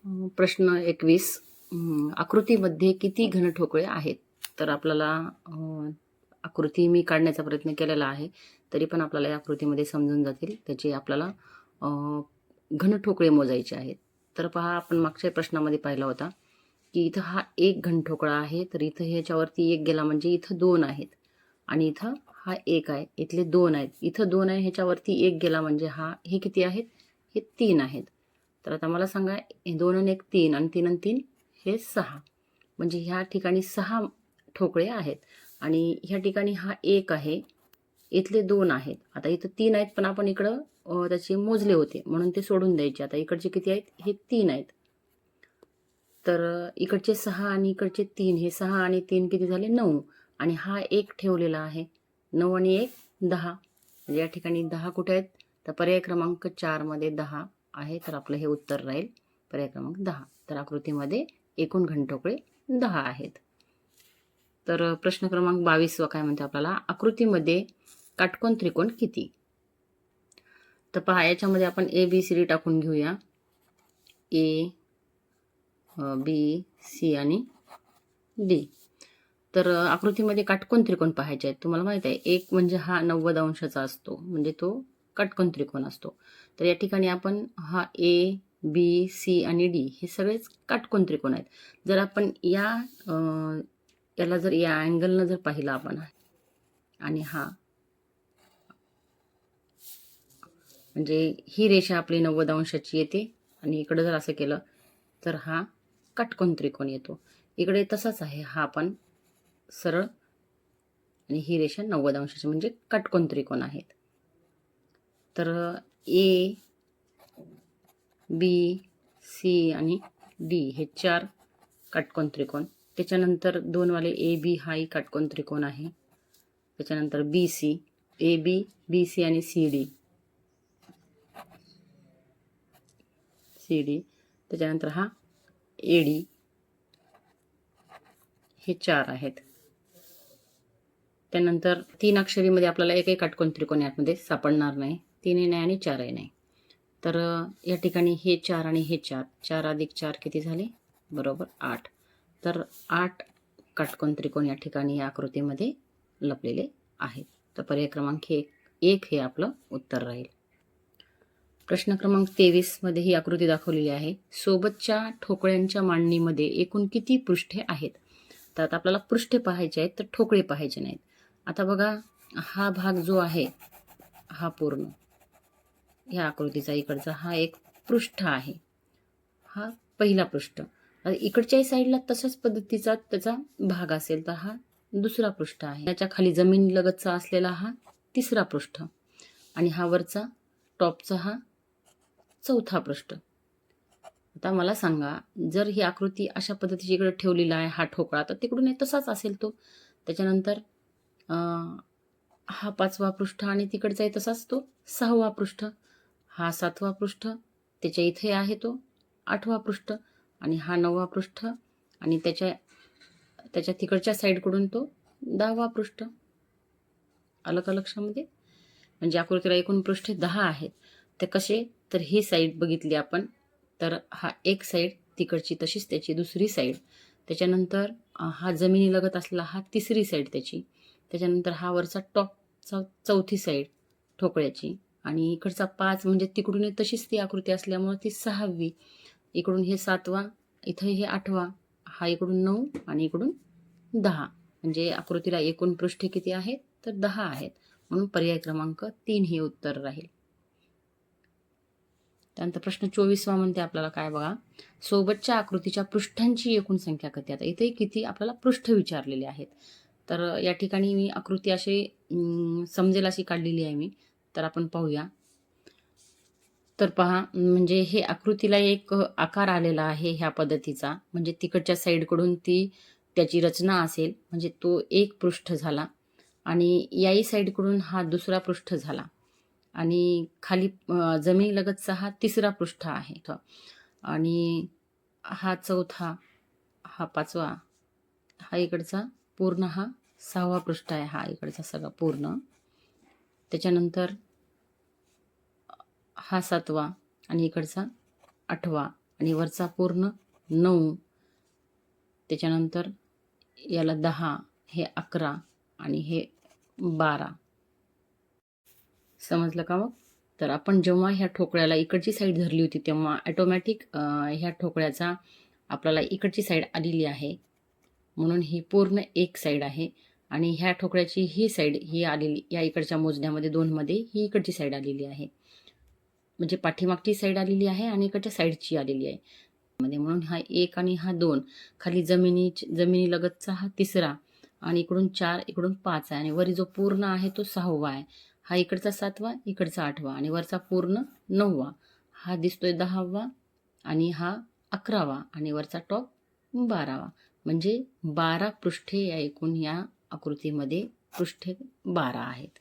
प्रश्न 21. आकृतीमध्ये किती घनठोकळे आहेत? तर आपल्याला आकृती मी काढण्याचा प्रयत्न केलेला आहे, तरी पण आपल्याला या आकृतीमध्ये समजून जातील. त्याचे आपल्याला घनठोकळे मोजायचे आहेत. तर पहा, आपण मागच्या प्रश्नामध्ये पाहिला होता की इथं हा एक घनठोकळा आहे, तर इथं ह्याच्यावरती एक गेला म्हणजे इथं 2 आहेत आणि इथं हा 1 आहे, इथले 2 आहेत, इथं 2 आहे, ह्याच्यावरती 1 गेला म्हणजे हे किती आहेत? हे 3 आहेत. तर आता मला सांगा, 2 आणि 1 3 आणि 3 आणि 3 हे 6, म्हणजे ह्या ठिकाणी 6 ठोकळे आहेत आणि ह्या ठिकाणी हा 1 आहे, इथले 2 आहेत. आता इथं 3 आहेत, पण आपण इकडं त्याचे मोजले होते म्हणून ते सोडून द्यायचे. आता इकडचे किती आहेत? हे 3 आहेत. तर इकडचे 6 आणि इकडचे 3, हे 6 आणि 3 किती झाले? 9. आणि हा 1 ठेवलेला आहे. 9 आणि 1 10. म्हणजे या ठिकाणी 10 कुठे आहेत? तर पर्याय क्रमांक 4 मध्ये 10 आहे. तर आपलं हे उत्तर राहील पर्याय क्रमांक 10. तर आकृतीमध्ये एकूण घनठोकळे 10 आहेत. तर प्रश्न क्रमांक 22 काय म्हणते आपल्याला? आकृतीमध्ये काटकोन त्रिकोण किती? तर पहा, याच्यामध्ये आपण ABCD टाकून घेऊया. A, B, C आणि D. तर आकृतीमध्ये काटकोन त्रिकोण पाहायचे आहेत. तुम्हाला माहित आहे, एक म्हणजे हा 90 अंशाचा असतो, म्हणजे तो काटकोन त्रिकोण असतो. तर या ठिकाणी आपण हा A, B, C आणि D हे सगळेच काटकोन त्रिकोण आहेत. जर आपण याला जर या अँगलनं जर पाहिलं आपण, आणि हा म्हणजे ही रेषा आपली 90 अंशाची येते आणि इकडे जर असं केलं तर हा काटकोन त्रिकोण येतो. इकडे तसाच आहे, हा पण सरळ आणि ही रेषा 90 अंशाची, म्हणजे काटकोन त्रिकोण आहेत. तर A, B, C आणि D हे 4 काटकोन त्रिकोण. त्याच्यानंतर 2 वाले AB हाही काटकोन त्रिकोण आहे. त्याच्यानंतर BC, AB, BC आणि CD, त्याच्यानंतर हा AD, हे 4 आहेत. त्यानंतर 3 अक्षरीमध्ये आपल्याला एकही काटकोन त्रिकोण यामध्ये सापडणार नाही. 3 नाही आणि 4 नाही. तर या ठिकाणी हे 4 आणि हे 4, 4 अधिक 4 किती झाले? बरोबर 8. तर 8 काटकोन त्रिकोण या ठिकाणी या आकृतीमध्ये लपलेले आहेत. तर पर्याय क्रमांक 1 हे आपलं उत्तर राहील. प्रश्न क्रमांक 23 मध्ये ही आकृती दाखवलेली आहे. सोबतच्या ठोकळ्यांच्या मांडणीमध्ये एकूण किती पृष्ठे आहेत? तर आता आपल्याला पृष्ठे पाहायचे आहेत, तर ठोकळे पाहायचे नाहीत. आता बघा, हा भाग जो आहे, हा पूर्ण ह्या आकृतीचा इकडचा हा एक पृष्ठ आहे, हा पहिला पृष्ठ. इकडच्याही साईडला तशाच पद्धतीचा त्याचा भाग असेल तर हा दुसरा पृष्ठ आहे. त्याच्या खाली जमीन लगतचा असलेला हा तिसरा पृष्ठ आणि हा वरचा टॉपचा हा चौथा पृष्ठ. आता मला सांगा, जर ही आकृती अशा पद्धतीची इकडे ठेवलेला आहे हा ठोकळा, तर तिकडून तसाच असेल तो. त्याच्यानंतर हा 5वा पृष्ठ आणि तिकडचाही तसाच तो 6वा पृष्ठ, हा 7वा पृष्ठ, त्याच्या इथे आहे तो 8वा पृष्ठ आणि हा 9वा पृष्ठ आणि त्याच्या तिकडच्या साईडकडून तो 10वा पृष्ठ. आलं का लक्षामध्ये? म्हणजे आकृतीला एकूण पृष्ठे 10 आहेत. ते कसे? तर ही साईड बघितली आपण, तर हा एक साईड तिकडची तशीच त्याची दुसरी साईड, त्याच्यानंतर हा जमिनीलगत असलेला हा तिसरी साईड त्याची, त्याच्यानंतर हा वरचा टॉपचा चौथी साईड ठोकळ्याची आणि इकडचा 5 म्हणजे तिकडून तशीच ती आकृती असल्यामुळे ती 6वी, इकडून हे 7वा, इथं हे 8वा, हा इकडून 9 आणि इकडून 10. म्हणजे आकृतीला एकूण पृष्ठे किती आहेत? तर 10 आहेत. म्हणून पर्याय क्रमांक 3 हे उत्तर राहील. त्यानंतर प्रश्न 24 म्हणते आपल्याला काय बघा, सोबतच्या आकृतीच्या पृष्ठांची एकूण संख्या किती? आता इथे किती आपल्याला पृष्ठ विचारलेले आहेत. तर या ठिकाणी मी आकृती अशी समजेल अशी काढलेली आहे मी. तर आपण पाहूया. तर पहा, म्हणजे हे आकृतीला एक आकार आलेला आहे ह्या पद्धतीचा, म्हणजे तिकडच्या साईडकडून त्याची रचना असेल, म्हणजे तो एक पृष्ठ झाला आणि याही साईडकडून हा दुसरा पृष्ठ झाला आणि खाली जमिनीलगतचा हा तिसरा पृष्ठ आहे आणि हा चौथा, हा 5वा, हा इकडचा पूर्ण हा 6वा पृष्ठ आहे, हा इकडचा सगळा पूर्ण. त्याच्यानंतर हा 7वा आणि इकडचा 8वा आणि वरचा पूर्ण 9, त्याच्यानंतर याला 10, हे 11 आणि हे 12. समजलं का मग? तर आपण जेव्हा ह्या ठोकळ्याला इकडची साईड धरली होती तेव्हा ॲटोमॅटिक ह्या ठोकळ्याचा आपल्याला इकडची साईड आलेली आहे, म्हणून ही पूर्ण एक साईड आहे. आणि ह्या ठोकळ्याची ही साईड ही आलेली, या इकडच्या मोजण्यामध्ये 2मध्ये ही इकडची साईड आलेली आहे, म्हणजे पाठीमागची साईड आलेली आहे आणि इकडच्या साईडची आलेली आहे मध्ये. म्हणून हा 1 आणि हा 2 खाली जमिनीलगतचा हा 3रा आणि इकडून 4, इकडून 5 आहे आणि वरी जो पूर्ण आहे तो 6वा आहे. हा इकडचा 7वा, इकडचा 8वा आणि वरचा पूर्ण 9वा. हा दिसतोय 10वा आणि हा 11वा आणि वरचा टॉप 12वा. म्हणजे 12 पृष्ठे या एकूण या आकृतीमध्ये पृष्ठे 12 आहेत.